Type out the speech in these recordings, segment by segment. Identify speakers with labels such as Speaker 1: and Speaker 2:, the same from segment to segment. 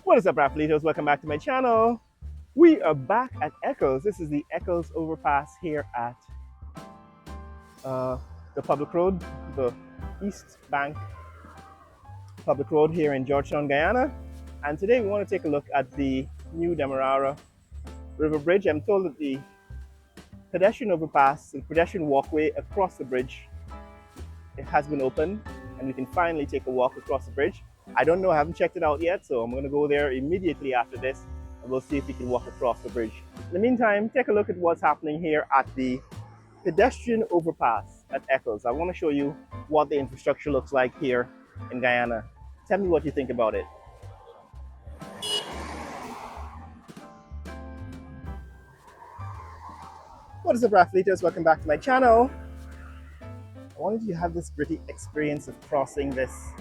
Speaker 1: What is up, athletes? Welcome back to my channel. We are back at Eccles. This is the Eccles overpass here at the public road, the East Bank public road here in Georgetown, Guyana. And today we want to take a look at the new Demerara River Bridge. I'm told that the pedestrian overpass, the pedestrian walkway across the bridge, it has been opened and we can finally take a walk across the bridge. I don't know, I haven't checked it out yet, so I'm going to go there immediately after this and we'll see if we can walk across the bridge. In the meantime, take a look at what's happening here at the pedestrian overpass at Eccles. I want to show you what the infrastructure looks like here in Guyana. Tell me what you think about it. What is up, athletes? Welcome back to my channel. I wanted you to have this pretty experience of crossing this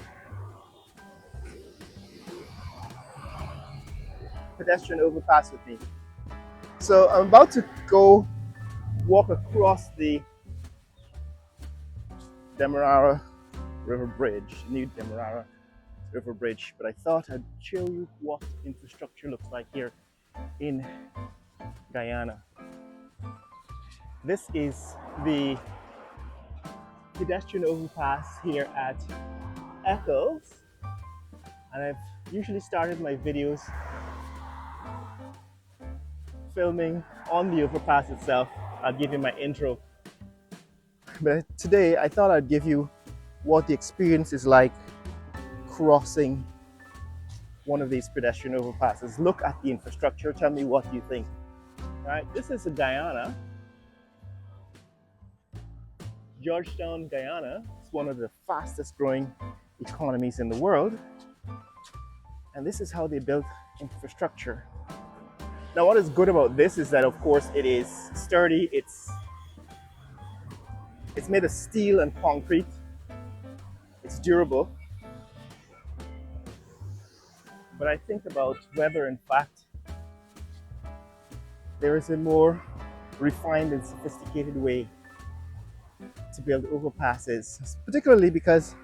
Speaker 1: pedestrian overpass with me. So I'm about to go walk across the Demerara River Bridge, new Demerara River Bridge, but I thought I'd show you what infrastructure looks like here in Guyana. This is the pedestrian overpass here at Eccles, and I've usually started my videos filming on the overpass itself. I'll give you my intro, but today I thought I'd give you what the experience is like crossing one of these pedestrian overpasses. Look at the infrastructure, tell me what you think. All right, this is Guyana, Georgetown, Guyana. It's one of the fastest growing economies in the world, and this is how they built infrastructure. Now, what is good about this is that, of course, it is sturdy. It's made of steel and concrete. It's durable. But I think about whether, in fact, there is a more refined and sophisticated way to build overpasses, particularly because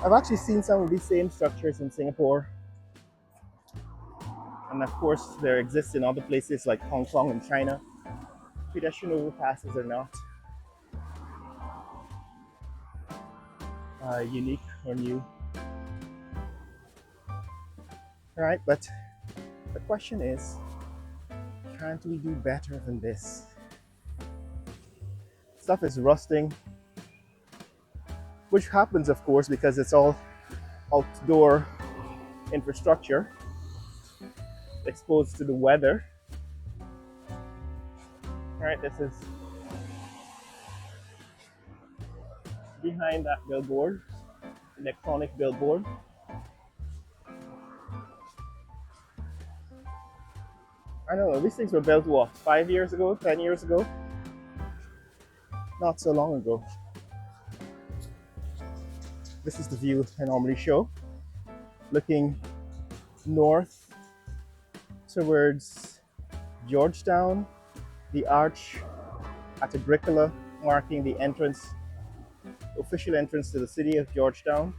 Speaker 1: I've actually seen some of these same structures in Singapore. And of course, there exists in other places like Hong Kong and China. Pedestrian overpasses are not unique or new. All right, but the question is, can't we do better than this? Stuff is rusting, which happens, of course, because it's all outdoor infrastructure exposed to the weather. All right, this is behind that billboard, electronic billboard. I don't know, these things were built what, 5 years ago, 10 years ago? Not so long ago. This is the view I normally show, looking north towards Georgetown, the arch at Agricola marking the entrance, official entrance to the city of Georgetown.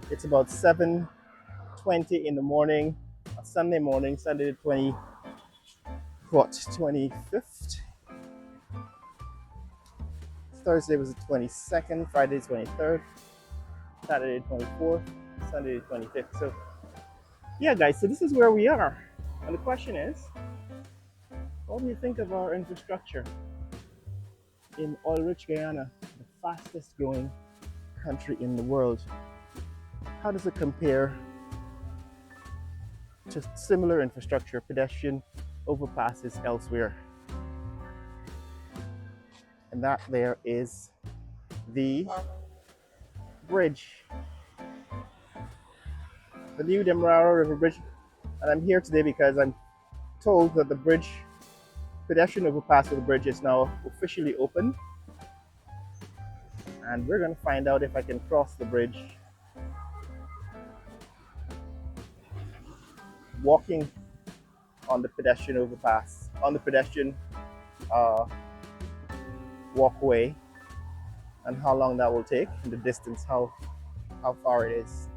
Speaker 1: It's about 7:20 in the morning, a Sunday morning, Sunday the 25th. Thursday was the 22nd, Friday the 23rd, Saturday the 24th, Sunday the 25th. So yeah, guys, so this is where we are. And the question is, what do you think of our infrastructure in oil-rich Guyana, the fastest growing country in the world? How does it compare to similar infrastructure, pedestrian overpasses elsewhere? And that there is the bridge, the new Demerara River Bridge. And I'm here today because I'm told that the bridge, pedestrian overpass of the bridge, is now officially open. And we're going to find out if I can cross the bridge walking on the pedestrian overpass, on the pedestrian walkway, and how long that will take, and the distance, how far it is.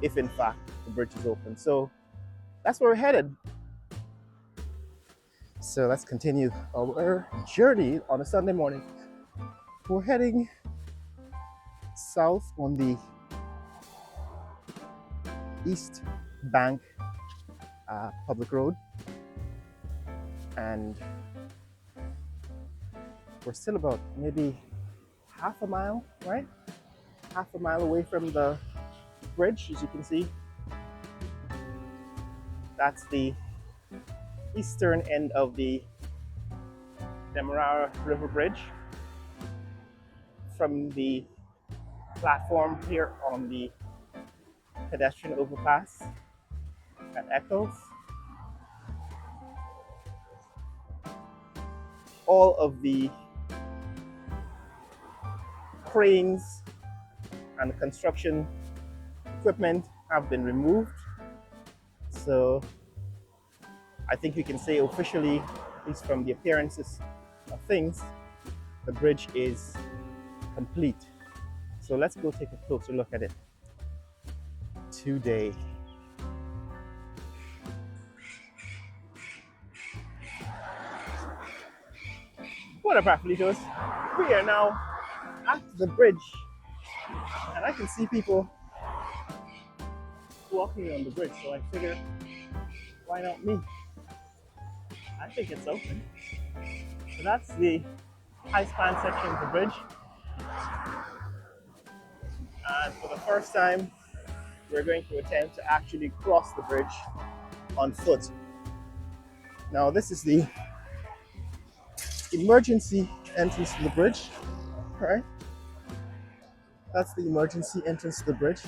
Speaker 1: if in fact the bridge is open. So that's where we're headed. So let's continue our journey on a Sunday morning. We're heading south on the East Bank public road, and we're still about maybe half a mile, right? Half a mile away from the bridge. As you can see, that's the eastern end of the Demerara River Bridge. From the platform here on the pedestrian overpass at Eccles, all of the cranes and construction equipment have been removed. So I think we can say officially, at least from the appearances of things, the bridge is complete. So let's go take a closer look at it today. What up, Raffalitos? We are now at the bridge, and I can see people walking on the bridge, so I figured, why not me? I think it's open. So that's the high span section of the bridge. And for the first time, we're going to attempt to actually cross the bridge on foot. Now, this is the emergency entrance to the bridge, right? That's the emergency entrance to the bridge.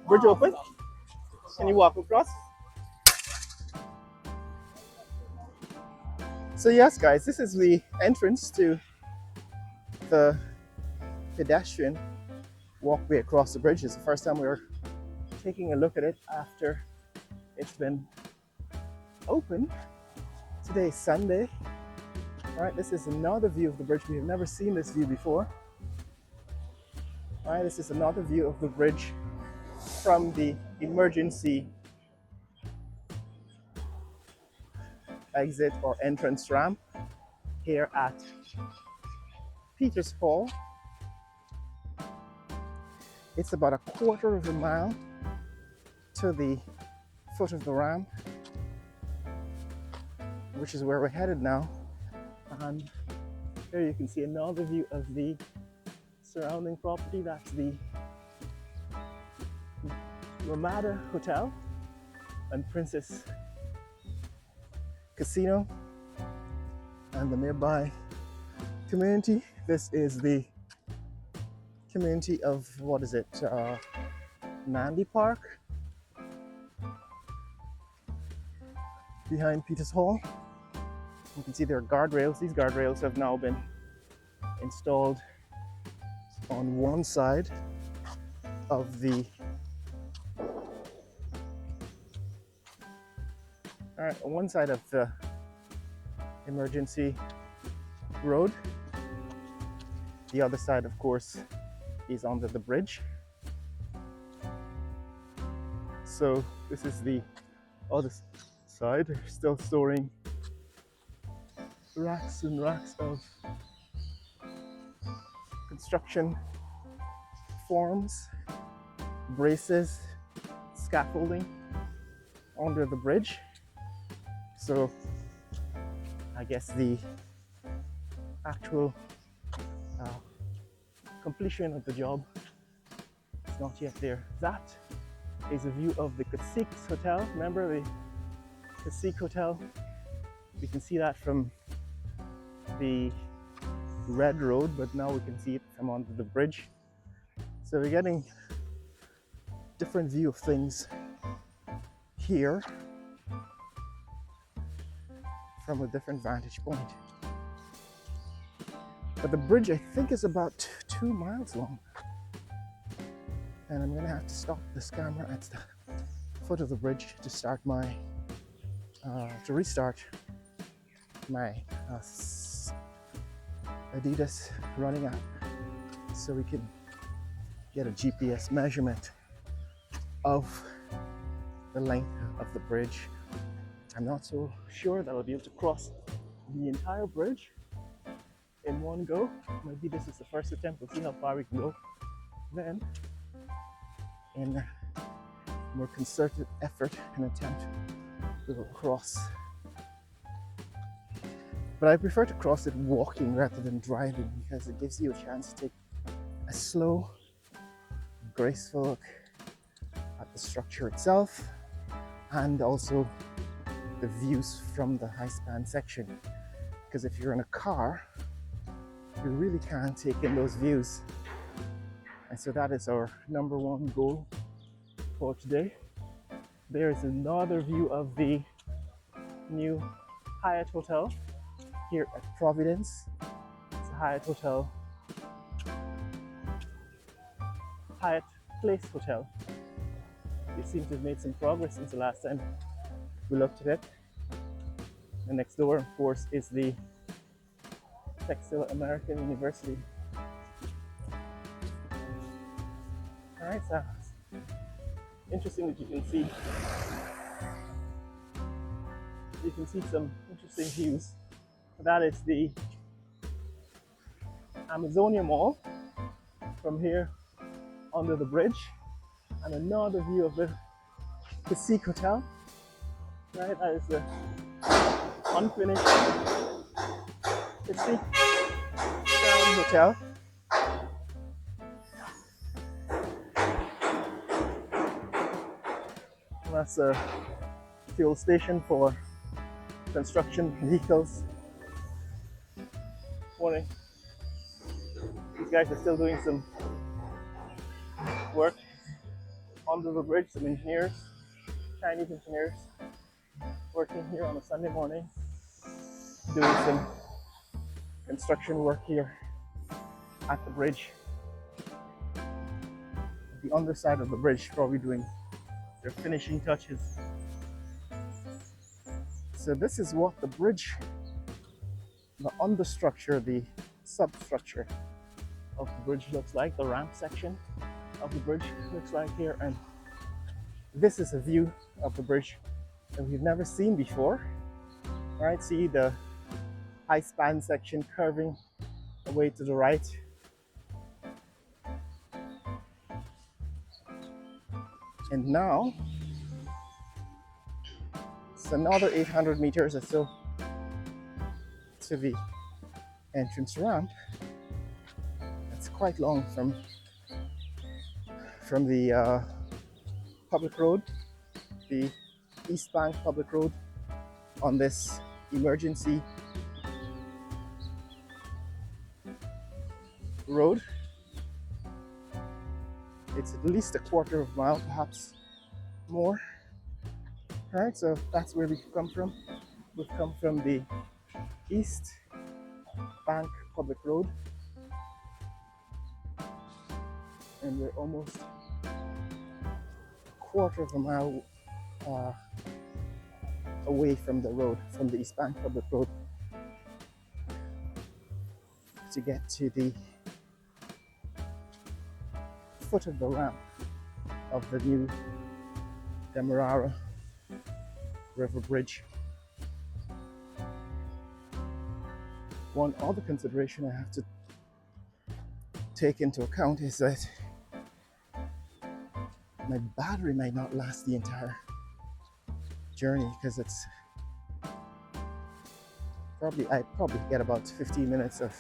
Speaker 1: Bridge open. Can you walk across? So yes, guys, this is the entrance to the pedestrian walkway across the bridge. It's the first time we're taking a look at it after it's been open. Today is Sunday. All right, this is another view of the bridge. We have never seen this view before. All right, this is another view of the bridge from the emergency exit or entrance ramp here at Peters Hall. It's about a quarter of a mile to the foot of the ramp, which is where we're headed now. And here you can see another view of the surrounding property. That's the Ramada Hotel and Princess Casino and the nearby community. This is the community of, what is it, Nandi Park, behind Peters Hall. You can see there are guardrails. These guardrails have now been installed on one side of the on one side of the emergency road. The other side, of course, is under the bridge. So this is the other side. They're still storing racks and racks of construction forms, braces, scaffolding under the bridge. So I guess the actual completion of the job is not yet there. That is a view of the Cacique's Hotel. Remember the Cacique Hotel? We can see that from the red road, but now we can see it from under the bridge. So we're getting a different view of things here from a different vantage point. But the bridge, I think, is about 2 miles long. And I'm gonna have to stop this camera at the foot of the bridge to start my, to restart my Adidas running app. so we can get a GPS measurement of the length of the bridge. I'm not so sure that I'll be able to cross the entire bridge in one go. Maybe this is the first attempt. We'll see how far we can go. Then, in a more concerted effort and attempt, we will cross. But I prefer to cross it walking rather than driving because it gives you a chance to take a slow, graceful look at the structure itself and also the views from the high span section. Because if you're in a car, you really can't take in those views. And so that is our number one goal for today. There is another view of the new Hyatt Hotel here at Providence. It's a Hyatt Hotel, Hyatt Place Hotel. They seem to have made some progress since the last time we looked at it. And next door, of course, is the Textile American University. All right, so interesting that you can see some interesting views. That is the Amazonia Mall from here under the bridge, and another view of the Cacique Hotel. Right, that is the unfinished Cacique Hotel. And that's a fuel station for construction vehicles. Morning. These guys are still doing some work under the bridge, some engineers, Chinese engineers, working here on a Sunday morning, doing some construction work here at the bridge. The underside of the bridge, probably doing their finishing touches. So this is what the bridge, the understructure, the substructure of the bridge looks like, the ramp section of the bridge looks like here. And this is a view of the bridge that we've never seen before. All right, see the high span section curving away to the right. And now it's another 800 meters or so to the entrance ramp. It's quite long from the public road, the East Bank public road, on this emergency road. It's at least a quarter of a mile, perhaps more. All right, so that's where we've come from. We've come from the East Bank public road, and we're almost a quarter of a mile away from the road, from the East Bank public road, to get to the foot of the ramp of the new Demerara River Bridge. One other consideration I have to take into account is that my battery might not last the entire journey, because it's I probably get about 15 minutes of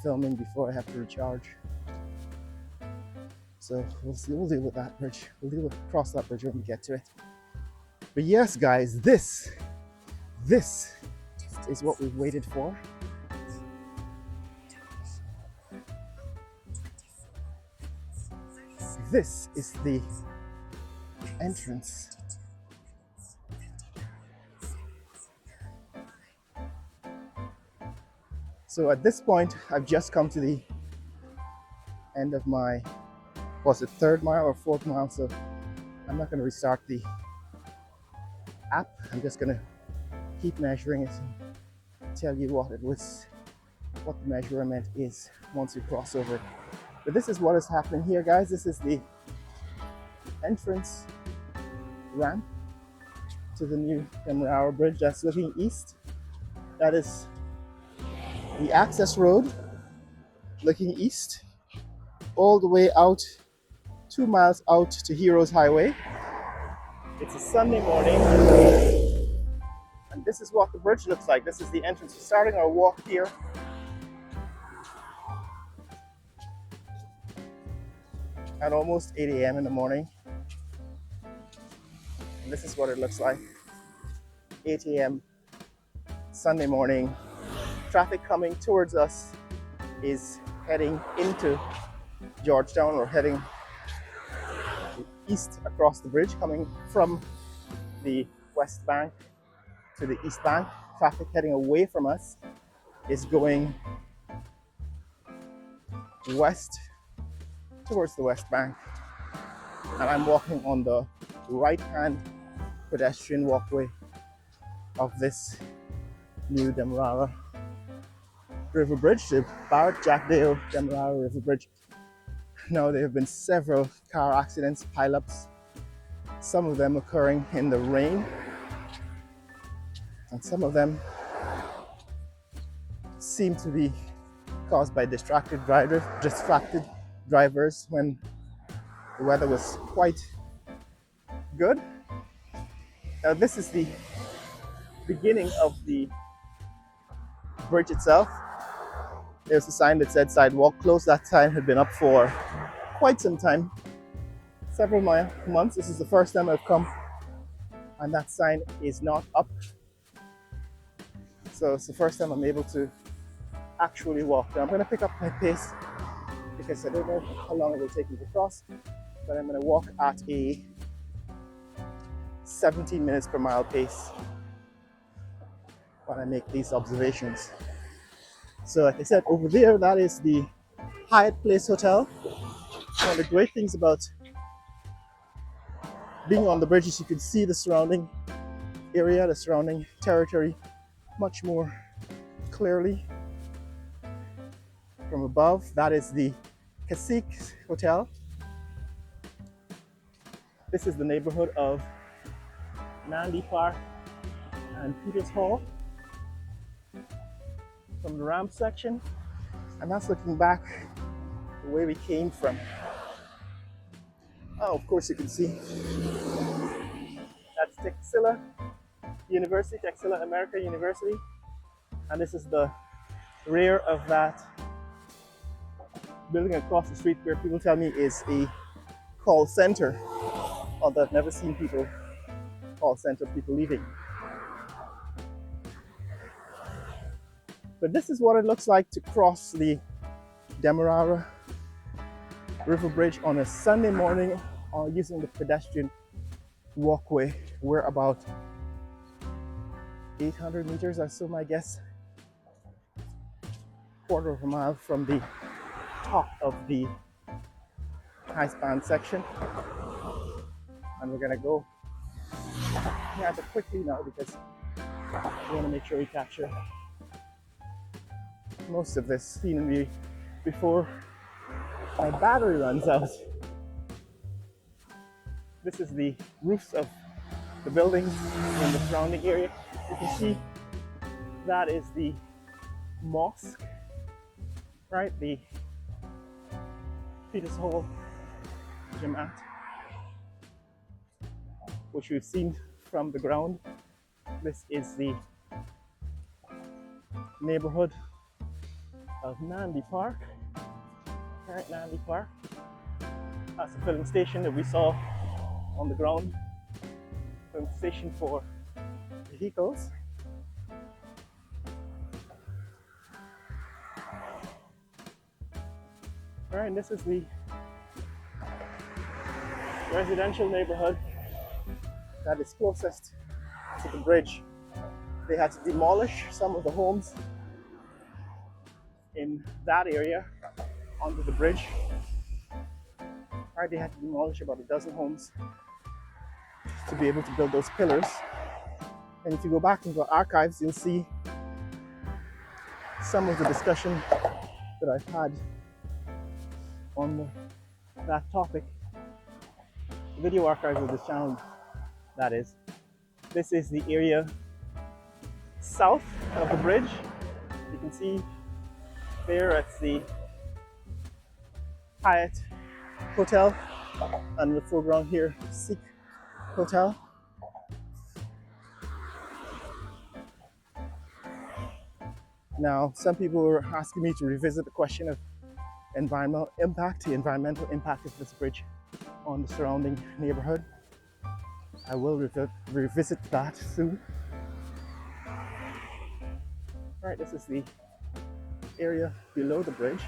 Speaker 1: filming before I have to recharge. So we'll deal with that bridge. Cross that bridge when we get to it. But yes, guys, this is what we've waited for. This is the entrance. So at this point, I've just come to the end of my, was it third mile or fourth mile? So I'm not going to restart the app. I'm just going to keep measuring it and tell you what it was what the measurement is once you cross over. But this is what is happening here, guys. This is the entrance ramp to the new Demerara Bridge that's looking east. That is the access road looking east, all the way out 2 miles out to Heroes Highway. It's a Sunday morning, and this is what the bridge looks like. This is the entrance. We're starting our walk here. At almost 8 a.m. in the morning. And this is what it looks like. 8 a.m. Sunday morning. Traffic coming towards us is heading into Georgetown, or heading east across the bridge, coming from the west bank to the east bank. Traffic heading away from us is going west towards the west bank. And I'm walking on the right-hand pedestrian walkway of this new Demerara River Bridge, the Bharat Jagdeo Demerara River Bridge. Now, there have been several car accidents, pileups, some of them occurring in the rain, and some of them seem to be caused by distracted drivers when the weather was quite good. Now, this is the beginning of the bridge itself. There's a sign that said sidewalk closed. That sign had been up for quite some time, several months. This is the first time I've come and that sign is not up. So it's the first time I'm able to actually walk. Now I'm going to pick up my pace because I don't know how long it will take me to cross, but I'm going to walk at a 17 minutes per mile pace when I make these observations. So like I said, over there, that is the Hyatt Place Hotel. One of the great things about being on the bridge is you can see the surrounding area, the surrounding territory much more clearly from above. That is the Cacique Hotel. This is the neighborhood of Nandi Park and Peters Hall from the ramp section, and that's looking back the way we came from. Oh, of course you can see that's Texila University, Texila America University, and this is the rear of that building across the street where people tell me is a call center, although I've never seen call center people leaving. But this is what it looks like to cross the Demerara River Bridge on a Sunday morning using the pedestrian walkway. We're about 800 meters or so, my guess, quarter of a mile from the top of the high span section. And we're gonna go rather quickly now because we want to make sure we capture most of this scenery before my battery runs out. This is the roofs of the buildings in the surrounding area. You can see that is the mosque, right? The Peters Hall Jamaat, which we've seen from the ground. This is the neighborhood of Nandi Park. Right, Nandi Park. That's the filling station that we saw on the ground. Filling station for vehicles. Alright, and this is the residential neighborhood that is closest to the bridge. They had to demolish some of the homes in that area onto the bridge. Right, they had to demolish about a dozen homes to be able to build those pillars. And if you go back into the archives, you'll see some of the discussion that I've had on that topic. The video archives of this channel, that is. This is the area south of the bridge. You can see there it's the Hyatt Hotel, and in the foreground here, Sikh Hotel. Now, some people were asking me to revisit the question of environmental impact, the environmental impact of this bridge on the surrounding neighborhood. I will revisit that soon. All right, this is the area below the bridge.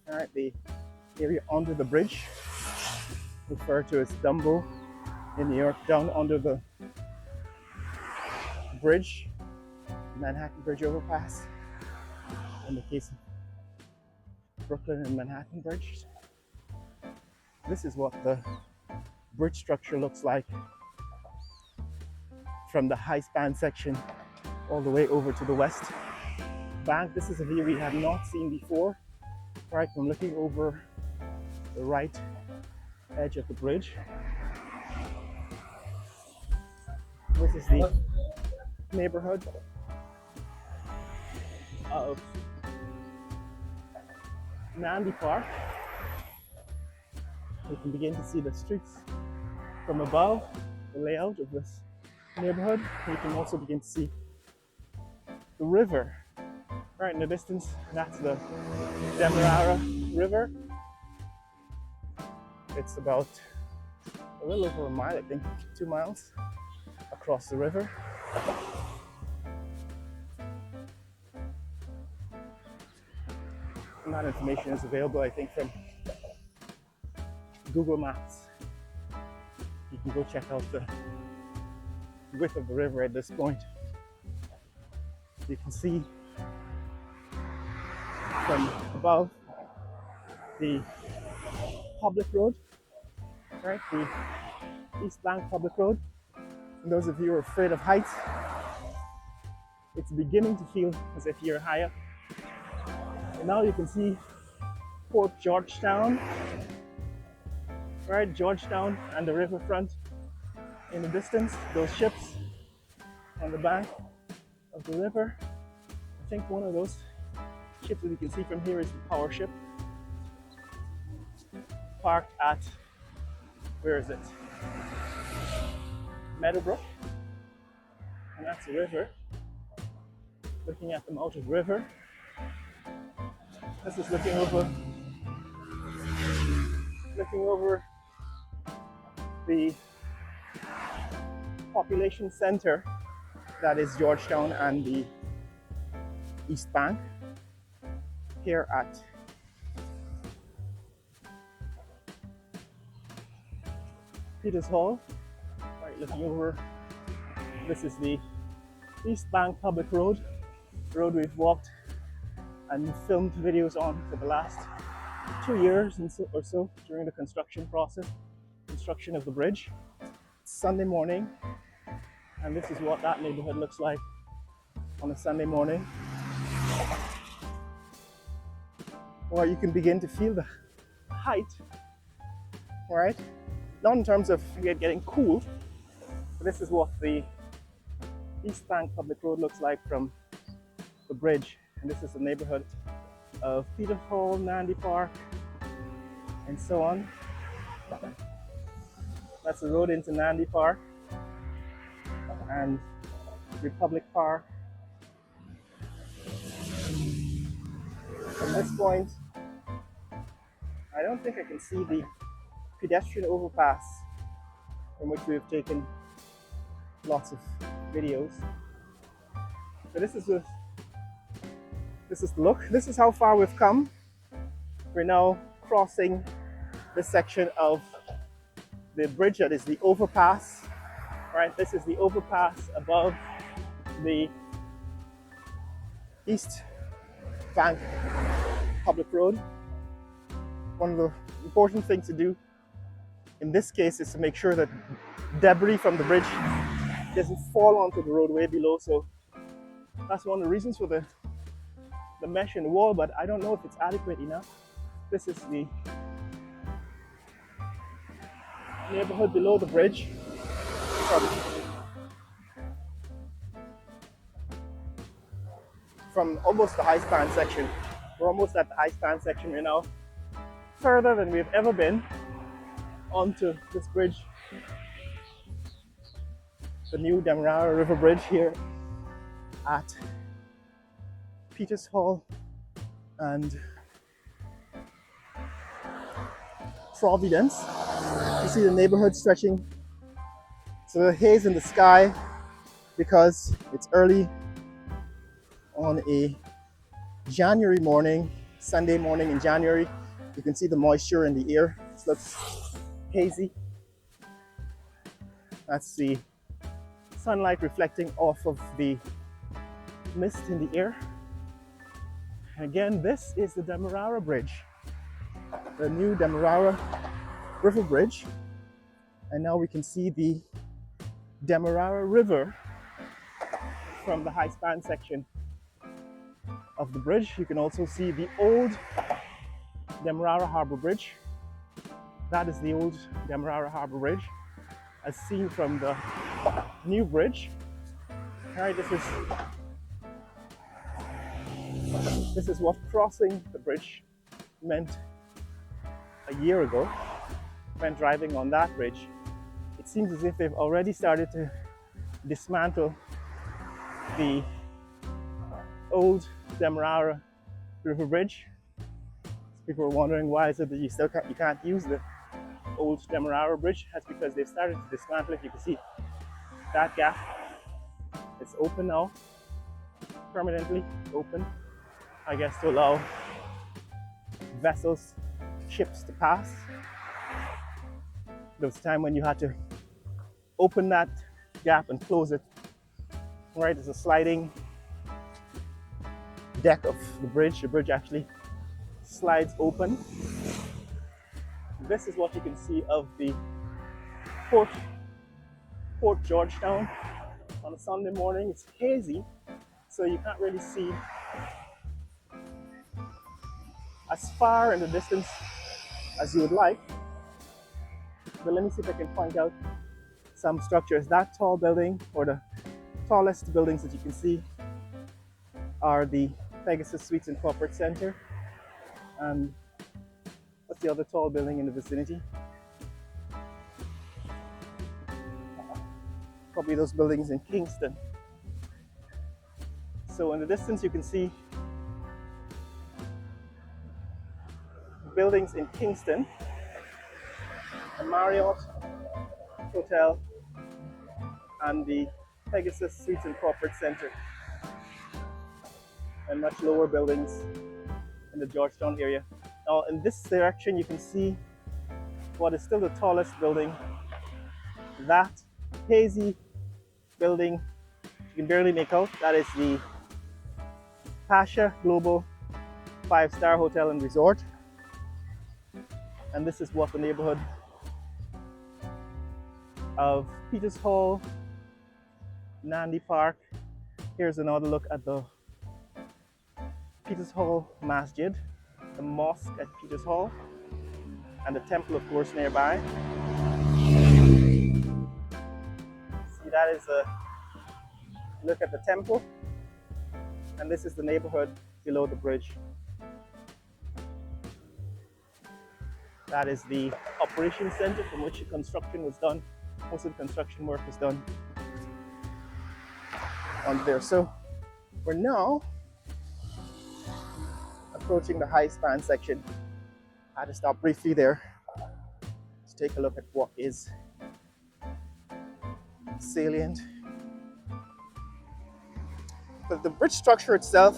Speaker 1: All right, the area under the bridge, referred to as Dumbo in New York, down under the bridge, Manhattan Bridge overpass, in the case of Brooklyn and Manhattan Bridge. This is what the bridge structure looks like from the high span section all the way over to the west bank. This is a view we have not seen before, right from looking over the right edge of the bridge. This is the neighborhood of Nandi Park. You can begin to see the streets from above, the layout of this neighborhood. You can also begin to see the river right in the distance. That's the Demerara River. It's about a little over a mile, I think, 2 miles across the river. And that information is available, I think, from Google Maps. You can go check out the width of the river at this point. You can see from above the public road, right? The East Bank Public Road. And those of you who are afraid of heights, it's beginning to feel as if you're higher. And now you can see Port Georgetown, right? Georgetown and the riverfront in the distance. Those ships on the bank of the river. I think one of those ships that you can see from here is the power ship, parked at, where is it? Meadowbrook. And that's the river. Looking at the mouth of the river. This is looking over the population center that is Georgetown and the East Bank here at Peters Hall. Right, looking over, this is the East Bank Public Road, the road we've walked and filmed videos on for the last 2 years or so during the construction of the bridge. It's Sunday morning, and this is what that neighborhood looks like on a Sunday morning. Or you can begin to feel the height, right? Not in terms of it getting cool, but this is what the East Bank Public Road looks like from the bridge. And this is the neighborhood of Peters Hall, Nandi Park, and so on. That's the road into Nandi Park and Republic Park. At this point, I don't think I can see the pedestrian overpass from which we have taken lots of videos. But this is the look. This is how far we've come. We're now crossing this section of the bridge that is the overpass. Right, this is the overpass above the East Bank Public Road. One of the important things to do in this case is to make sure that debris from the bridge doesn't fall onto the roadway below. So that's one of the reasons for the the mesh in the wall, but I don't know if it's adequate enough. This is the neighborhood below the bridge from, from almost the high span section. We're almost at the high span section right now, further than we've ever been onto this bridge, the new Demerara River Bridge here at Peters Hall and Providence. You see the neighborhood stretching. So the haze in the sky because it's early on a January morning, Sunday morning in January. You can see the moisture in the air. It looks hazy. That's the sunlight reflecting off of the mist in the air. And again, this is the Demerara Bridge, the new Demerara River Bridge. And now we can see the Demerara River from the high span section of the bridge. You can also see the old Demerara Harbor Bridge. That is the old Demerara Harbor Bridge as seen from the new bridge. All right, this is what crossing the bridge meant a year ago when driving on that bridge. It seems as if they've already started to dismantle the old Demerara River Bridge. People were wondering why is it that you can't use the old Demerara Bridge. That's because they've started to dismantle it. You can see that gap. It's open now, permanently open, I guess, to allow vessels, ships to pass. There was a time when you had to open that gap and close it. Right, there's a sliding deck of the bridge. The bridge actually slides open. This is what you can see of the Port Georgetown on a Sunday morning. It's hazy, so you can't really see as far in the distance as you would like. But let me see if I can point out some structures. That tall building, or the tallest buildings that you can see, are the Pegasus Suites and Corporate Center. And what's the other tall building in the vicinity? Probably those buildings in Kingston. So in the distance you can see buildings in Kingston, a Marriott Hotel, and the Pegasus Suites and Corporate Center, and much lower buildings in the Georgetown area. Now in this direction you can see what is still the tallest building. That hazy building you can barely make out. That is the Pasha Global 5-star Hotel and Resort. And this is what the neighborhood of Peters Hall, Nandi Park. Here's another look at the Peters Hall Masjid, the mosque at Peters Hall, and the temple, of course, nearby. See, that is a look at the temple, and this is the neighborhood below the bridge. That is the operations center from which the construction was done. Most of the construction work was done on there. So we're now approaching the high span section. I had to stop briefly there to take a look at what is salient. But the bridge structure itself,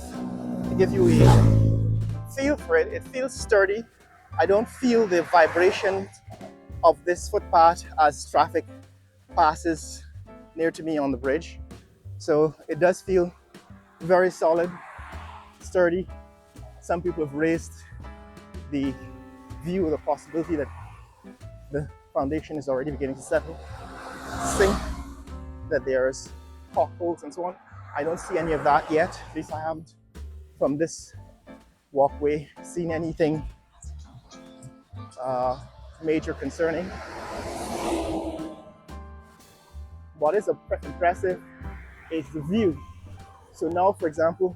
Speaker 1: to give you a feel for it, it feels sturdy. I don't feel the vibration of this footpath as traffic passes near to me on the bridge. So it does feel very solid, sturdy. Some people have raised the view of the possibility that the foundation is already beginning to settle, sink, that there's potholes and so on. I don't see any of that yet. At least I haven't from this walkway seen anything major concerning. What is impressive is the view. So now, for example,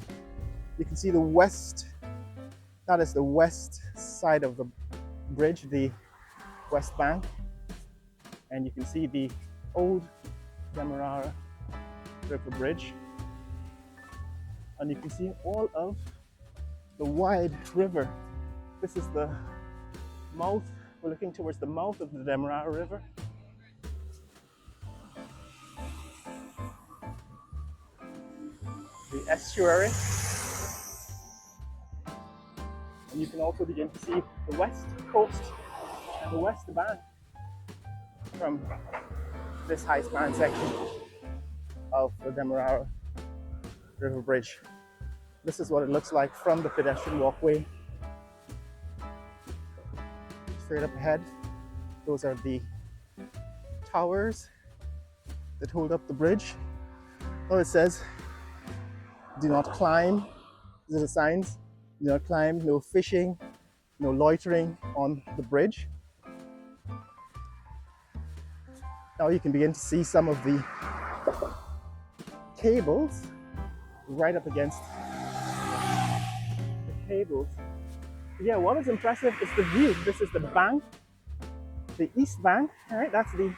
Speaker 1: you can see the west, that is the west side of the bridge, the west bank, and you can see the old Demerara River Bridge, and you can see all of the wide river. This is the mouth, we're looking towards the mouth of the Demerara River. The estuary. And you can also begin to see the west coast and the west bank from this high span section of the Demerara River Bridge. This is what it looks like from the pedestrian walkway. Straight up ahead, those are the towers that hold up the bridge. Oh, it says, do not climb. These are the signs. Do not climb, no fishing, no loitering on the bridge. Now you can begin to see some of the cables right up against the cables. Yeah, what is impressive is the view. This is the bank, the east bank, all right? That's the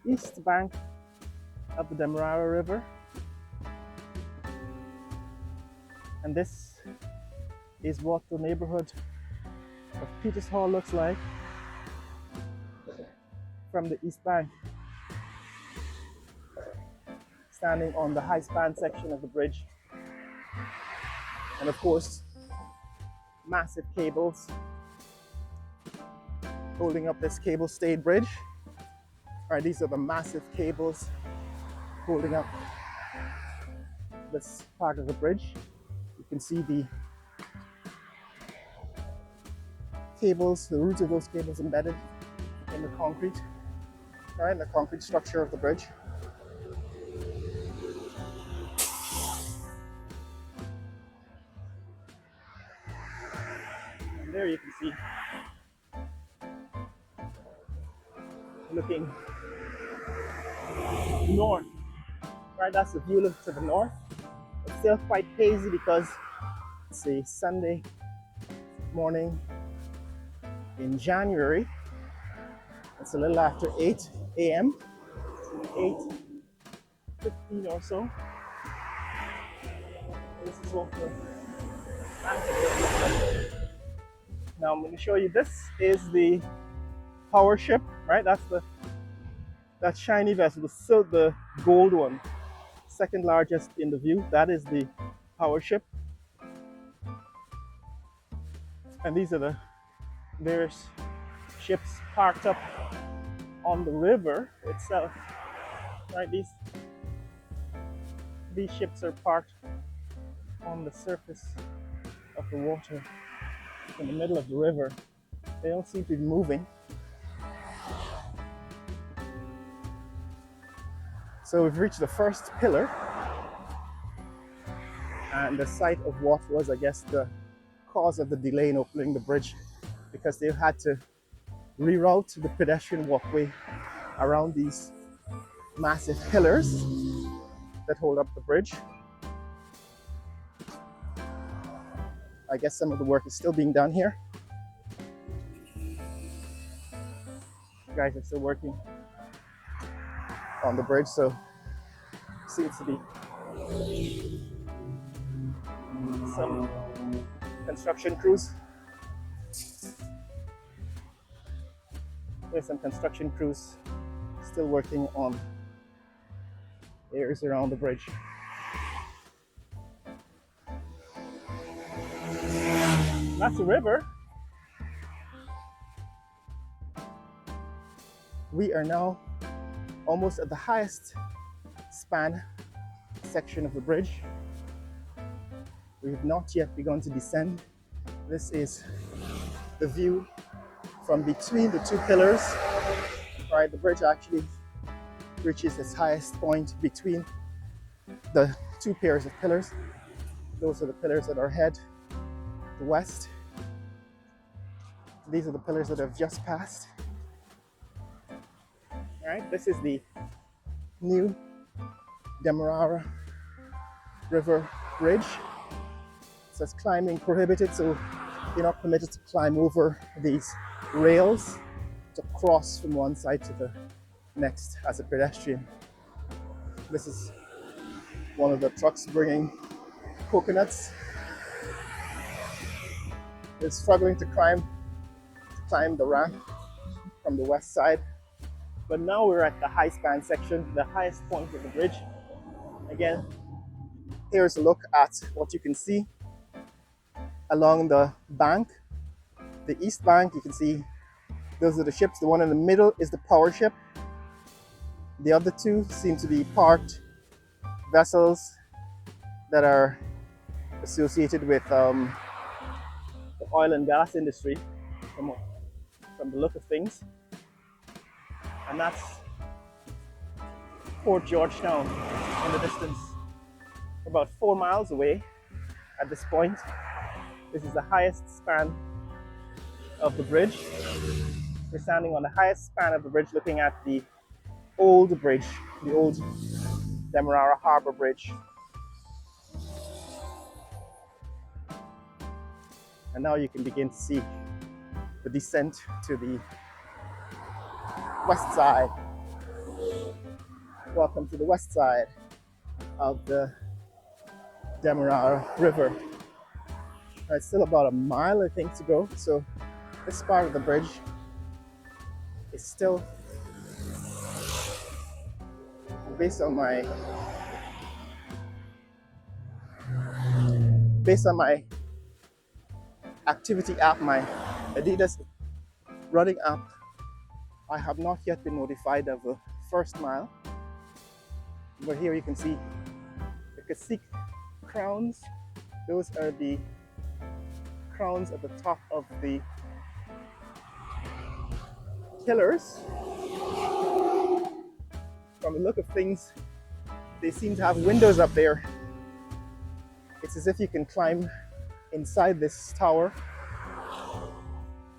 Speaker 1: east bank of the Demerara River. And this is what the neighborhood of Peters Hall looks like from the east bank, standing on the high span section of the bridge. And of course, massive cables holding up this cable stayed bridge. All right, these are the massive cables holding up this part of the bridge. You can see the cables, the roots of those cables embedded in the concrete, all right, in the concrete structure of the bridge. And there you can see, looking north, right, that's the view to the north. It's still quite hazy because it's a Sunday morning in January. It's a little after 8 a.m., 8:15 or so. This is what the now I'm going to show you. This is the power ship, right? That's that shiny vessel, the gold one, second largest in the view. That is the power ship, and these are the various ships parked up on the river itself, right? These ships are parked on the surface of the water in the middle of the river. They don't seem to be moving. So we've reached the first pillar and the site of what was, I guess, the cause of the delay in opening the bridge, because they had to reroute the pedestrian walkway around these massive pillars that hold up the bridge. I guess some of the work is still being done here. Guys are still working on the bridge, so seems to be some construction crews. There's some construction crews still working on areas around the bridge. That's the river. We are now almost at the highest span section of the bridge. We have not yet begun to descend. This is the view from between the two pillars. Right, the bridge actually reaches its highest point between the two pairs of pillars. Those are the pillars that are head to west. These are the pillars that have just passed. All right, this is the new Demerara River Bridge. It says climbing prohibited, so you're not permitted to climb over these rails to cross from one side to the next as a pedestrian. This is one of the trucks bringing coconuts. They're struggling to climb the ramp from the west side. But now we're at the high span section, the highest point of the bridge. Again, here's a look at what you can see along the bank. The east bank, you can see those are the ships. The one in the middle is the power ship. The other two seem to be parked vessels that are associated with the oil and gas industry from the look of things. And that's Port Georgetown in the distance, about 4 miles away at this point. This is the highest span of the bridge. We're standing on the highest span of the bridge looking at the old bridge, the old Demerara Harbor Bridge. And now you can begin to see the descent to the west side. Welcome to the west side of the Demerara River. It's still about a mile, I think, to go. So this part of the bridge is still, based on my activity app, my Adidas running app, I have not yet been notified of the first mile. But here you can see the cacique crowns. Those are the crowns at the top of the pillars. From the look of things, they seem to have windows up there. It's as if you can climb inside this tower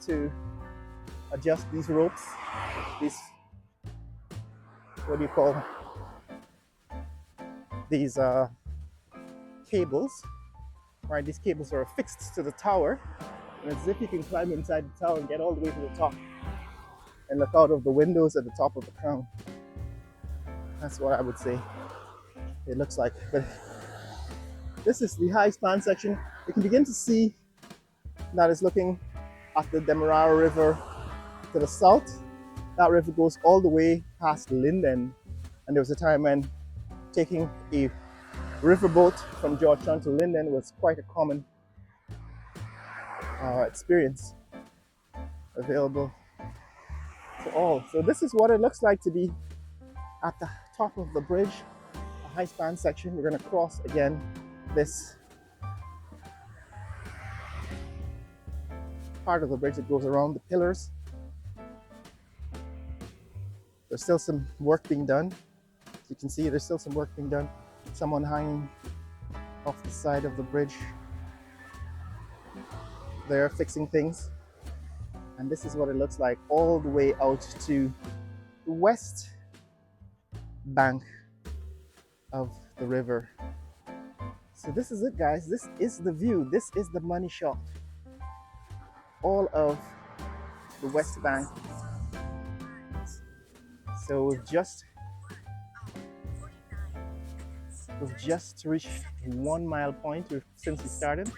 Speaker 1: to adjust these ropes, these, what do you call these cables, right? These cables are affixed to the tower, and it's as if you can climb inside the tower and get all the way to the top and look out of the windows at the top of the crown. That's what I would say it looks like. But this is the high span section. You can begin to see that is looking at the Demerara River to the south. That river goes all the way past Linden, and there was a time when taking a riverboat from Georgetown to Linden was quite a common experience available to all. So this is what it looks like to be at the top of the bridge, a high span section. We're going to cross again this part of the bridge that goes around the pillars. There's still some work being done. As you can see, there's still some work being done. Someone hanging off the side of the bridge. They're fixing things. And this is what it looks like all the way out to the west bank of the river. So this is it, guys. This is the view. This is the money shot. All of the west bank. So we've just reached 1 mile point since we started.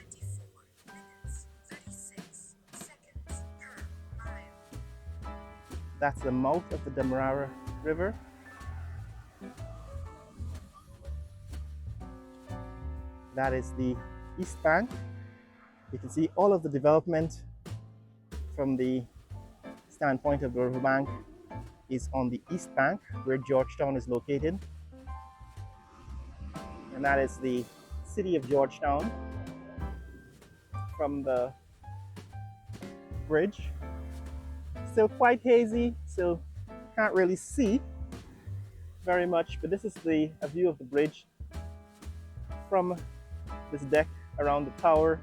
Speaker 1: That's the mouth of the Demerara River. That is the east bank. You can see all of the development from the standpoint of the riverbank is on the east bank, where Georgetown is located. And that is the city of Georgetown from the bridge. Still quite hazy, so can't really see very much, but this is a view of the bridge from this deck around the tower.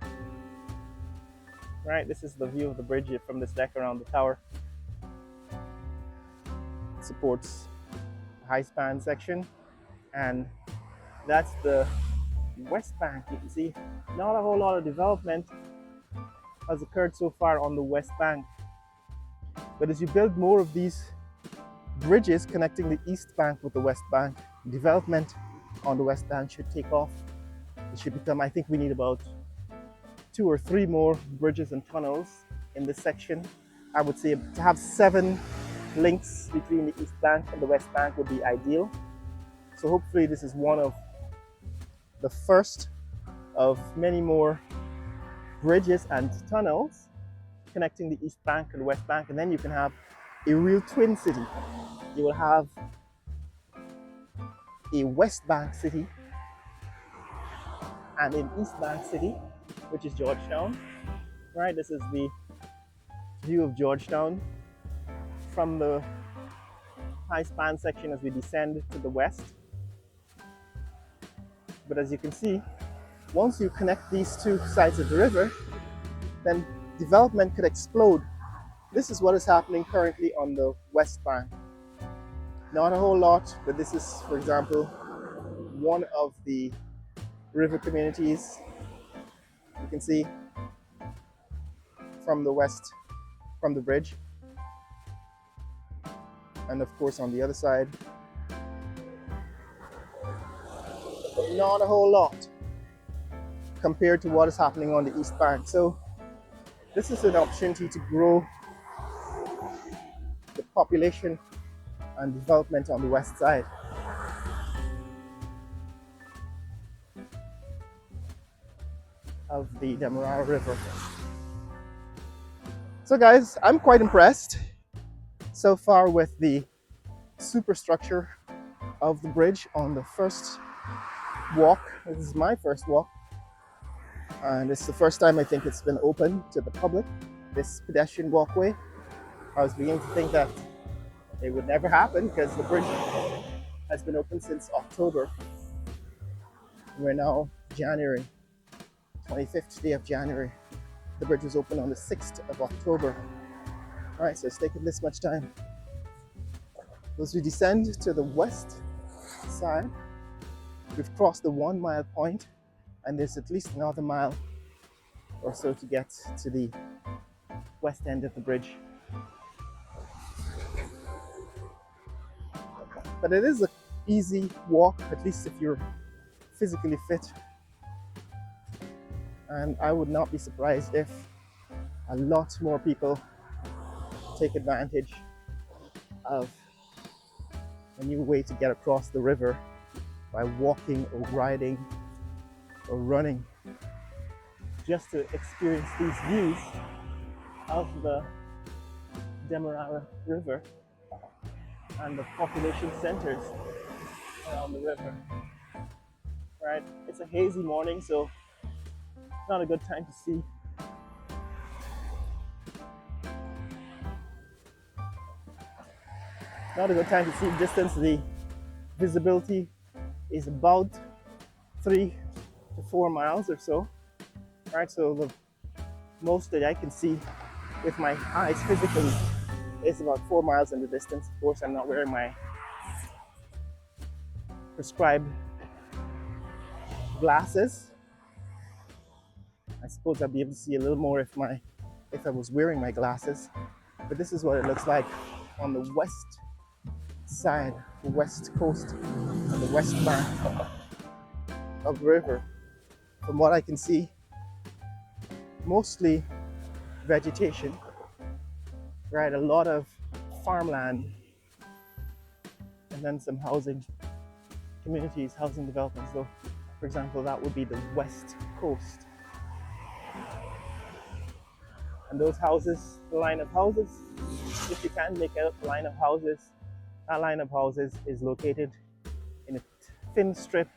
Speaker 1: Right, this is the view of the bridge from this deck around the tower. It supports the high span section, and that's the west bank. You can see not a whole lot of development has occurred so far on the west bank, but as you build more of these bridges connecting the east bank with the west bank, development on the west bank should take off. It should become, I think we need about 2 or 3 more bridges and tunnels in this section. I would say to have 7 links between the east bank and the west bank would be ideal. So hopefully this is one of the first of many more bridges and tunnels connecting the east bank and the west bank, and then you can have a real twin city. You will have a west bank city and an east bank city, which is Georgetown. Right, this is the view of Georgetown from the high span section as we descend to the west. But as you can see, once you connect these two sides of the river, then development could explode. This is what is happening currently on the west bank. Not a whole lot, but this is, for example, one of the river communities you can see from the west, from the bridge. And of course on the other side, but not a whole lot compared to what is happening on the east bank. So this is an opportunity to grow the population and development on the west side. Of the Demerara River. So guys, I'm quite impressed so far with the superstructure of the bridge on the first walk. This is my first walk, and it's the first time I think it's been open to the public, this pedestrian walkway. I was beginning to think that it would never happen because the bridge has been open since October. We're now January, 25th day of January. The bridge was opened on the 6th of October. All right, so it's taken this much time. As we descend to the west side, we've crossed the 1 mile point, and there's at least another mile or so to get to the west end of the bridge. But it is an easy walk, at least if you're physically fit. And I would not be surprised if a lot more people take advantage of a new way to get across the river by walking or riding or running, just to experience these views of the Demerara River and the population centers around the river. Right, it's a hazy morning, so not a good time to see. Not a good time to see distance. The visibility is about 3 to 4 miles or so. Right, so the most that I can see with my eyes physically is about 4 miles in the distance. Of course, I'm not wearing my prescribed glasses. I suppose I'd be able to see a little more if I was wearing my glasses. But this is what it looks like on the west side, the west coast, and the west bank of the river. From what I can see, mostly vegetation, right? A lot of farmland, and then some housing communities, housing development. So, for example, that would be the west coast. And those houses, the line of houses, if you can make out the line of houses, that line of houses is located in a thin strip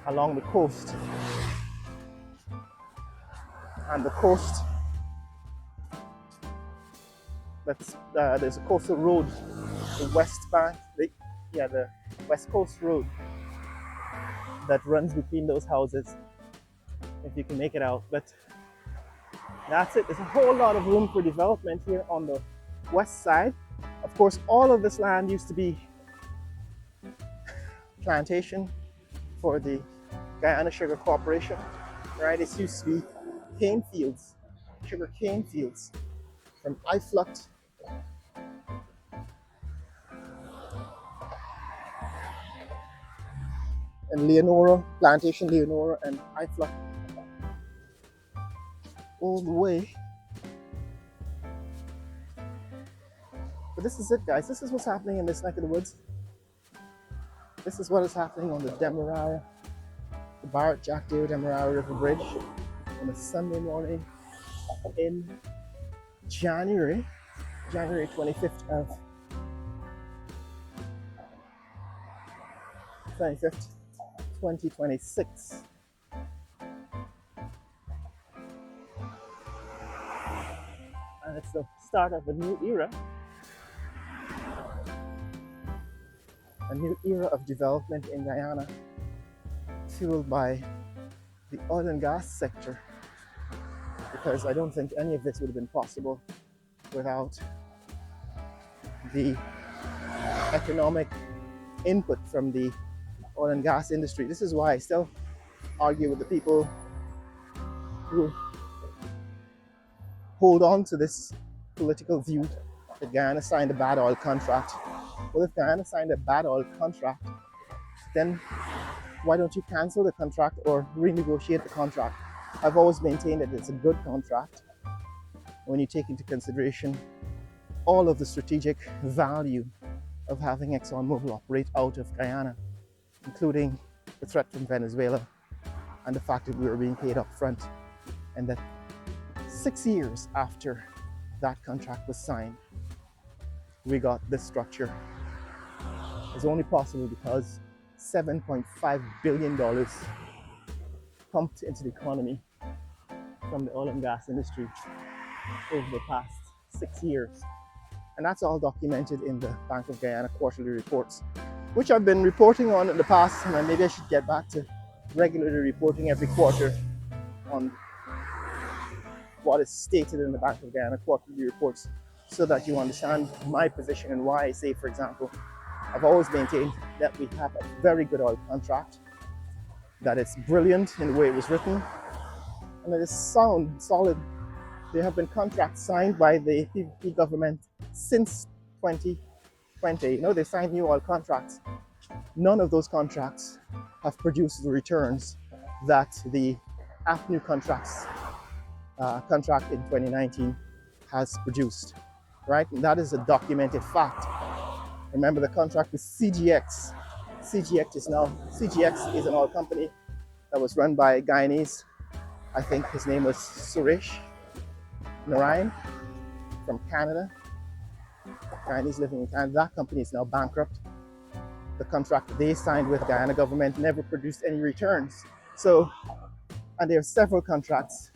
Speaker 1: along the coast. And the coast, there's a coastal road, the west bank, the west coast road that runs between those houses. if you can make it out. But that's it. There's a whole lot of room for development here on the west side. Of course, all of this land used to be plantation for the Guyana Sugar Corporation, right? It used to be cane fields, sugar cane fields from Iflux and Leonora, plantation Leonora and Iflux, all the way. But this is it, guys. This is what's happening in this neck of the woods. This is what is happening on the Demerara, the Bharat Jagdeo Demerara River Bridge on a Sunday morning in January 25th of 2026. And it's the start of a new era of development in Guyana, fueled by the oil and gas sector, because I don't think any of this would have been possible without the economic input from the oil and gas industry. This is why I still argue with the people who hold on to this political view that Guyana signed a bad oil contract. Well, if Guyana signed a bad oil contract, then why don't you cancel the contract or renegotiate the contract? I've always maintained that it's a good contract when you take into consideration all of the strategic value of having ExxonMobil operate out of Guyana, including the threat from Venezuela and the fact that we were being paid up front, and that 6 years after that contract was signed, we got this structure. It's only possible because $7.5 billion pumped into the economy from the oil and gas industry over the past 6 years. And that's all documented in the Bank of Guyana quarterly reports, which I've been reporting on in the past, and maybe I should get back to regularly reporting every quarter on what is stated in the Bank of Guyana quarterly reports, so that you understand my position and why I say, for example, I've always maintained that we have a very good oil contract, that it's brilliant in the way it was written, and that it's sound, solid. There have been contracts signed by the PPP government since 2020. You know, they signed new oil contracts. None of those contracts have produced the returns that the AFNU contract in 2019 has produced, right? And that is a documented fact. Remember the contract with CGX. CGX is an oil company that was run by a Guyanese. I think his name was Suresh Narayan from Canada. Guyanese living in Canada. That company is now bankrupt. The contract they signed with Guyana government never produced any returns. So, and there are several contracts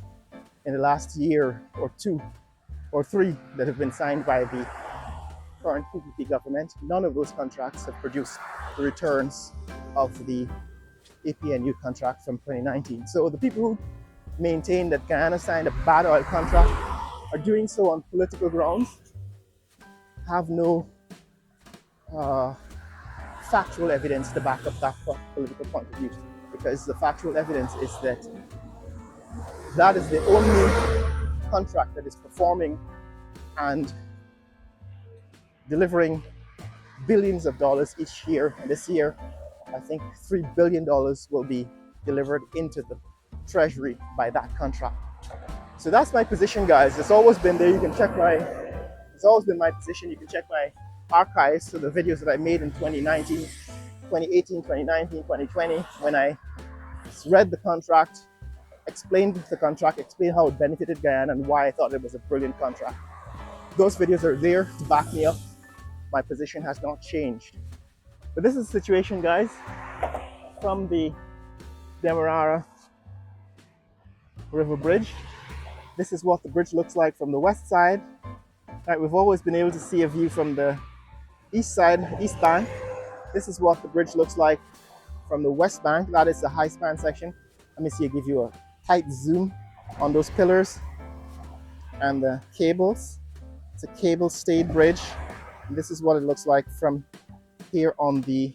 Speaker 1: in the last year or two or three that have been signed by the current PPP government. None of those contracts have produced the returns of the APNU contract from 2019. So the people who maintain that Guyana signed a bad oil contract are doing so on political grounds, have no factual evidence to back up that political point of view, because the factual evidence is that that is the only contract that is performing and delivering billions of dollars each year. And this year, I think $3 billion will be delivered into the treasury by that contract. So that's my position, guys. It's always been there. You can check it's always been my position. You can check my archives to the videos that I made in 2019, 2018, 2019, 2020, when I read the contract, explained the contract, explained how it benefited Guyana and why I thought it was a brilliant contract. Those videos are there to back me up. My position has not changed. But this is the situation, guys, from the Demerara River Bridge. This is what the bridge looks like from the west side. Right, we've always been able to see a view from the east side, east bank. This is what the bridge looks like from the west bank. That is the high span section. Let me see, I'll give you a tight zoom on those pillars and the cables. It's a cable stayed bridge. And this is what it looks like from here on the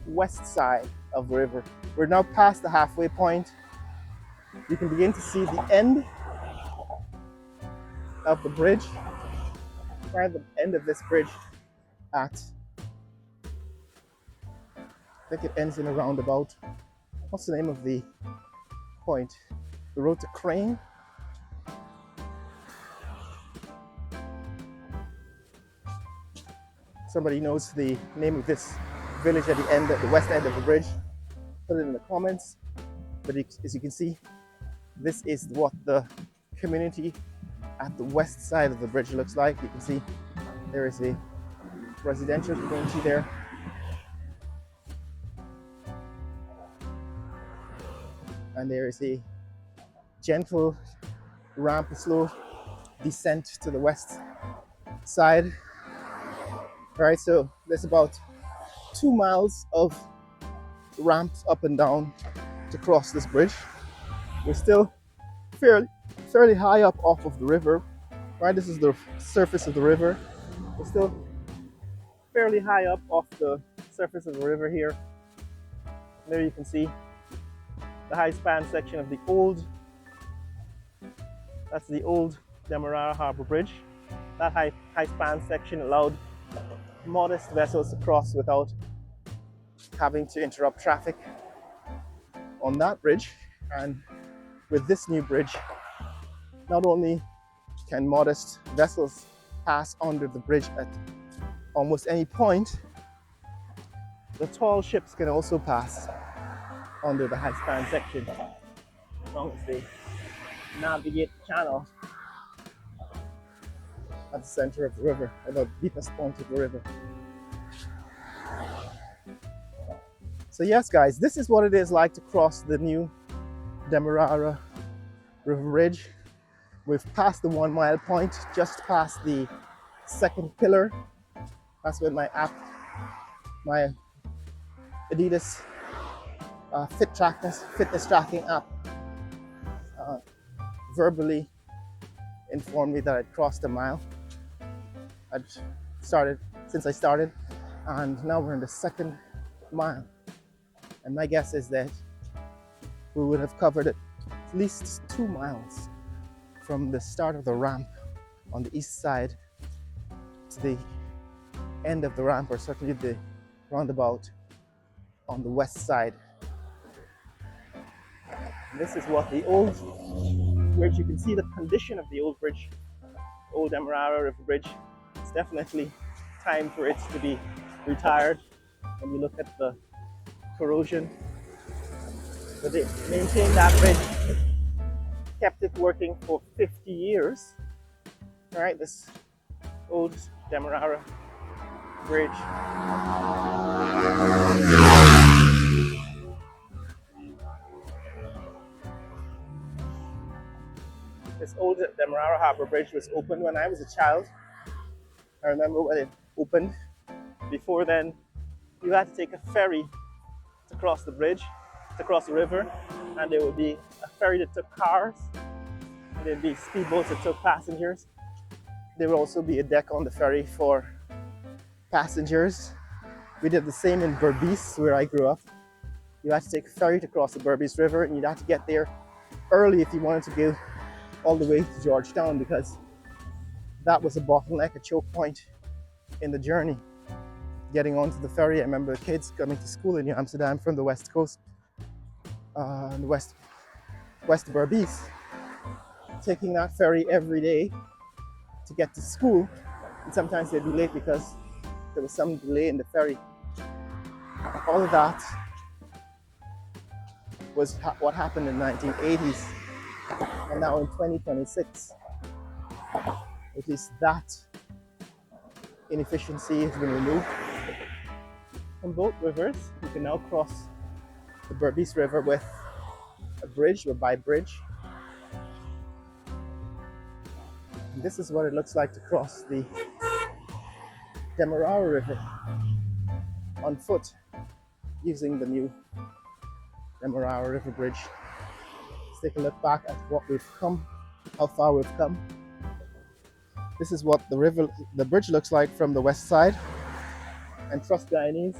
Speaker 1: west side of the river. We're now past the halfway point. You can begin to see the end of the bridge, right at the end of this bridge at, I think it ends in a roundabout. What's the name of the point? The road to Crane. Somebody knows the name of this village at the end, at the west end of the bridge, put it in the comments. But as you can see, this is what the community at the west side of the bridge looks like. You can see there is a residential community there. And there is a gentle ramp, a slow descent to the west side. All right, so there's about 2 miles of ramps up and down to cross this bridge. We're still fairly high up off of the river, right? This is the surface of the river. We're still fairly high up off the surface of the river here. There you can see the high span section of the old, that's the old Demerara Harbour Bridge. That high span section allowed modest vessels to cross without having to interrupt traffic on that bridge. And with this new bridge, not only can modest vessels pass under the bridge at almost any point, the tall ships can also pass under the high span section as long as they navigate the channel at the center of the river, at the deepest point of the river. So yes, guys, this is what it is like to cross the new Demerara River Bridge. We've passed the 1 mile point, just past the second pillar. That's when my Adidas fitness tracking app verbally informed me that I'd crossed a mile. Since I started, and now we're in the second mile. And my guess is that we would have covered at least 2 miles from the start of the ramp on the east side to the end of the ramp, or certainly the roundabout on the west side. And this is what the old bridge, you can see the condition of the old bridge, old Demerara River Bridge. It's definitely time for it to be retired when you look at the corrosion. But they maintained that bridge, kept it working for 50 years. All right, this old Demerara Bridge. This old Demerara Harbour Bridge was opened when I was a child. I remember when it opened. Before then, you had to take a ferry to cross the bridge, to cross the river, and there would be a ferry that took cars, and there'd be speedboats that took passengers. There would also be a deck on the ferry for passengers. We did the same in Berbice, where I grew up. You had to take a ferry to cross the Berbice River, and you'd have to get there early if you wanted to go all the way to Georgetown, because that was a bottleneck, a choke point in the journey. Getting onto the ferry, I remember kids coming to school in New Amsterdam from the west coast, the west Berbice, taking that ferry every day to get to school, and sometimes they'd be late because there was some delay in the ferry. All of that was what happened in the 1980s, and now in 2026, at least that inefficiency has been removed. From both rivers, you can now cross the Berbice River with a bridge, or by bridge. And this is what it looks like to cross the Demerara River on foot using the new Demerara River Bridge. take a look back at what we've come, how far we've come. This is what the bridge looks like from the west side. And trust Guyanese,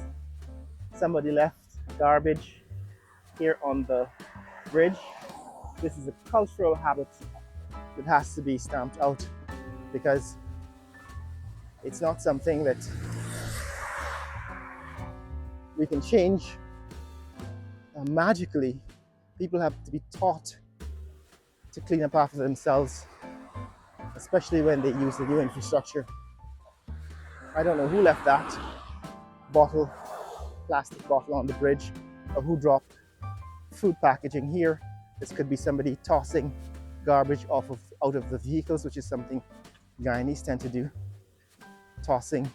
Speaker 1: somebody left garbage here on the bridge. This is a cultural habit that has to be stamped out because it's not something that we can change magically. People have to be taught to clean up after themselves, especially when they use the new infrastructure. I don't know who left that plastic bottle on the bridge, or who dropped food packaging here. This could be somebody tossing garbage out of the vehicles, which is something Guyanese tend to do. Tossing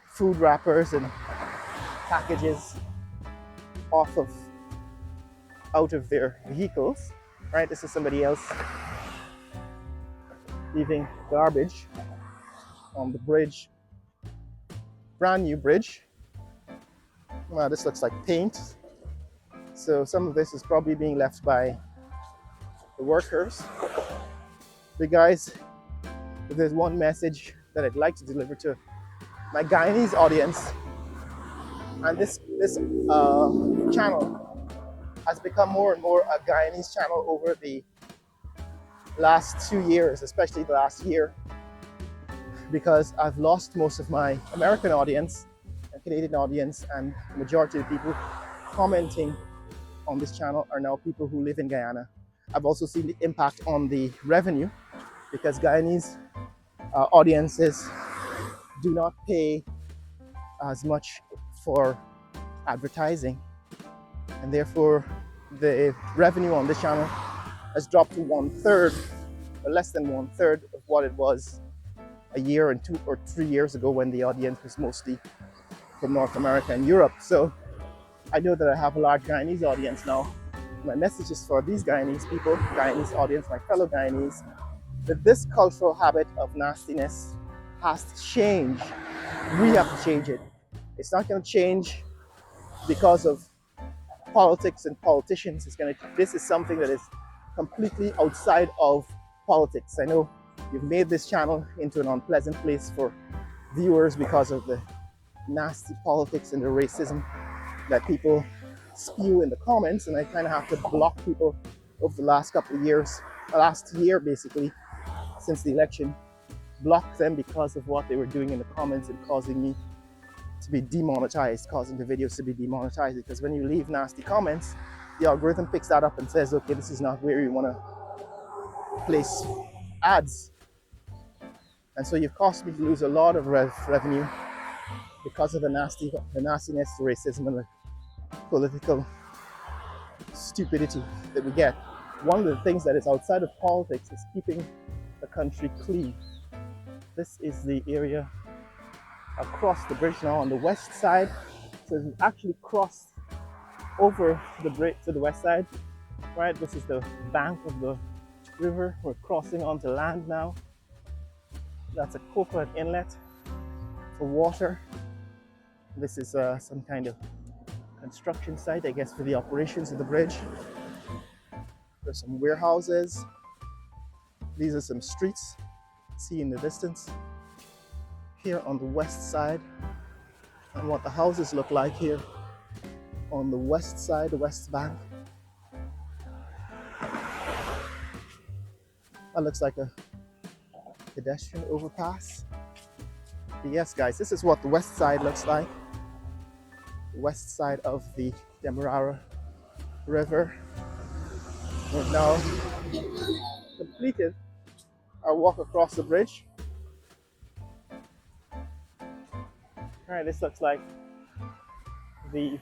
Speaker 1: food wrappers and packages out of their vehicles, right? This is somebody else leaving garbage on the bridge. Brand new bridge. Wow, this looks like paint. So some of this is probably being left by the workers. But guys, if there's one message that I'd like to deliver to my Guyanese audience, and this channel has become more and more a Guyanese channel over the last 2 years, especially the last year, because I've lost most of my American audience and Canadian audience, and the majority of the people commenting on this channel are now people who live in Guyana. I've also seen the impact on the revenue because Guyanese audiences do not pay as much for advertising, and therefore the revenue on this channel has dropped to 1/3, or less than 1/3 of what it was a year and 2 or 3 years ago when the audience was mostly from North America and Europe. So I know that I have a large Guyanese audience now. My message is for these Guyanese people, Guyanese audience, my fellow Guyanese, that this cultural habit of nastiness has to change. We have to change it. It's not going to change because of politics and politicians. This is something that is completely outside of politics. I know you've made this channel into an unpleasant place for viewers because of the nasty politics and the racism that people spew in the comments, and I kind of have to block people over the last couple of years, last year basically, since the election, block them because of what they were doing in the comments and causing me to be demonetized, causing the videos to be demonetized. Because when you leave nasty comments, the algorithm picks that up and says, okay, this is not where you want to place ads. And so you've caused me to lose a lot of revenue because of the nastiness, the racism, and the political stupidity that we get. One of the things that is outside of politics is keeping the country clean. This is the area across the bridge now on the west side. So we've actually crossed over the bridge to the west side, right? This is the bank of the river. We're crossing onto land now. That's a coconut inlet for water. This is some kind of construction site, I guess, for the operations of the bridge. There's some warehouses. These are some streets, see in the distance, here on the west side, and what the houses look like here on the west side, the west bank. That looks like a pedestrian overpass. But yes, guys, this is what the west side looks like. The west side of the Demerara River. We've now completed our walk across the bridge. All right, this looks like the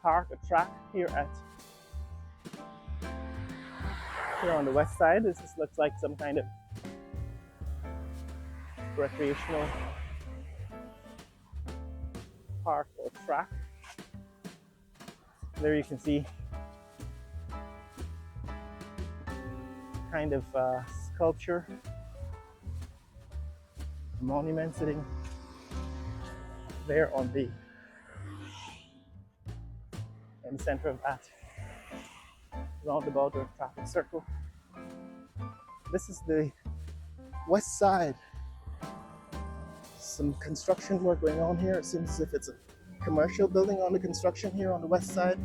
Speaker 1: park, a track here on the west side. This looks like some kind of recreational park or track. There you can see kind of sculpture, a monument sitting there in the center of that roundabout or traffic circle. This is the west side. Some construction work going on here. It seems as if it's a commercial building under construction here on the west side.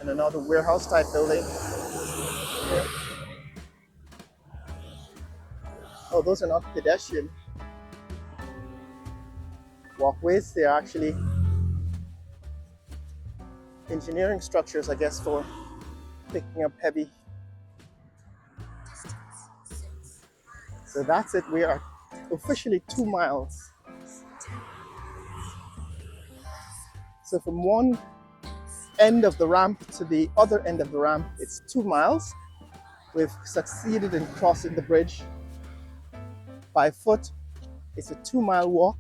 Speaker 1: And another warehouse type building here. Oh, those are not pedestrian walkways. They are actually engineering structures, I guess, for picking up heavy. So that's it. We are officially 2 miles. So from one end of the ramp to the other end of the ramp, it's 2 miles. We've succeeded in crossing the bridge by foot. It's a 2-mile walk.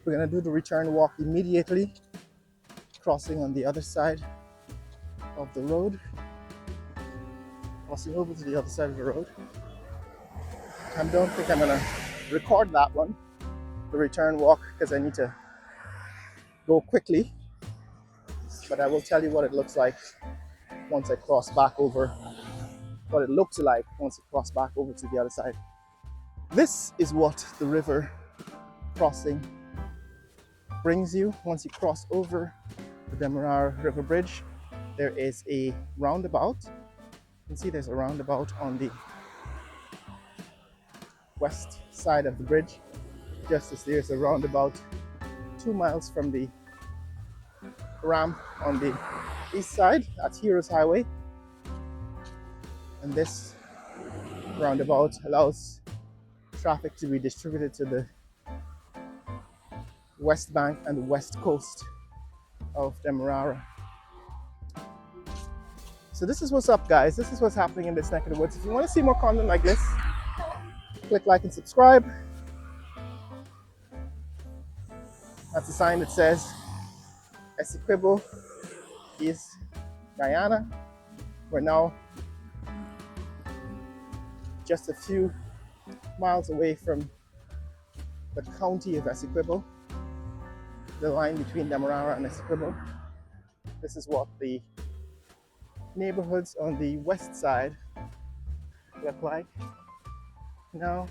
Speaker 1: We're gonna do the return walk immediately, crossing on the other side of the road, crossing over to the other side of the road. I don't think I'm gonna record that one, the return walk, because I need to go quickly, but I will tell you what it looks like once I cross back over, what it looks like once I cross back over to the other side. This is what the river crossing brings you. Once you cross over the Demerara River Bridge, there is a roundabout. You can see there's a roundabout on the west side of the bridge, just as there's a roundabout 2 miles from the ramp on the east side at Heroes Highway. And this roundabout allows traffic to be distributed to the west bank and the west coast of Demerara. So this is what's up, guys. This is what's happening in this neck of the woods. If you want to see more content like this, click like and subscribe. That's a sign that says Essequibo is Guyana. We're now just a few miles away from the county of Essequibo, the line between Demerara and Essequibo. This is what the neighborhoods on the west side look like now.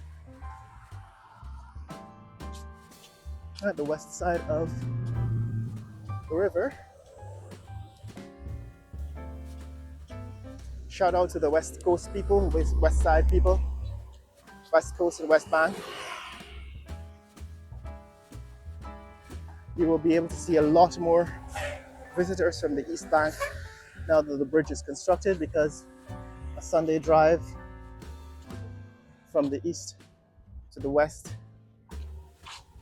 Speaker 1: At the west side of the river. Shout out to the West Coast people, West Side people, West Coast and West Bank. You will be able to see a lot more visitors from the East Bank now that the bridge is constructed, because a Sunday drive from the east to the west,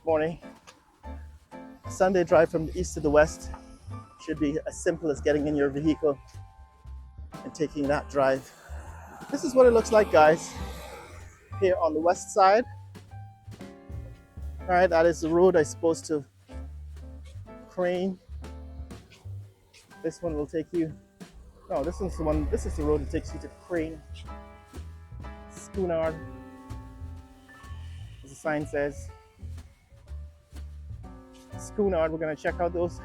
Speaker 1: morning, a Sunday drive from the east to the west should be as simple as getting in your vehicle and taking that drive. This is what it looks like, guys, here on the west side. All right, that is the road I'm supposed to crane. This one will take you, no, this is the one, this is the road that takes you to Crane, Schoonard, as the sign says. Schoonard, we're gonna check out those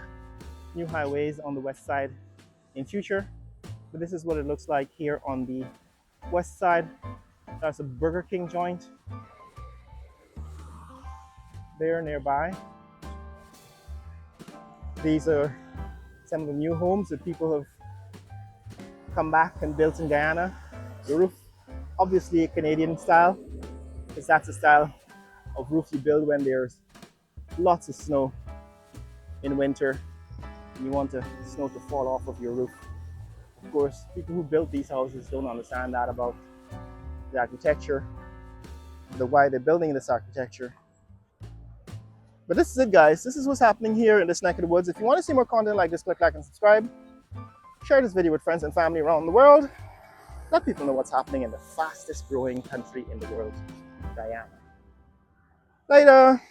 Speaker 1: new highways on the west side in future. But this is what it looks like here on the west side. That's a Burger King joint there nearby. These are some of the new homes that people have come back and built in Guyana. The roof, obviously a Canadian style, because that's the style of roof you build when there's lots of snow in winter and you want the snow to fall off of your roof. Of course, people who built these houses don't understand that about the architecture, why they're building this architecture. But this is it, guys. This is what's happening here in this neck of the woods. If you want to see more content like this, click like and subscribe. Share this video with friends and family around the world. Let people know what's happening in the fastest growing country in the world, Guyana. Later.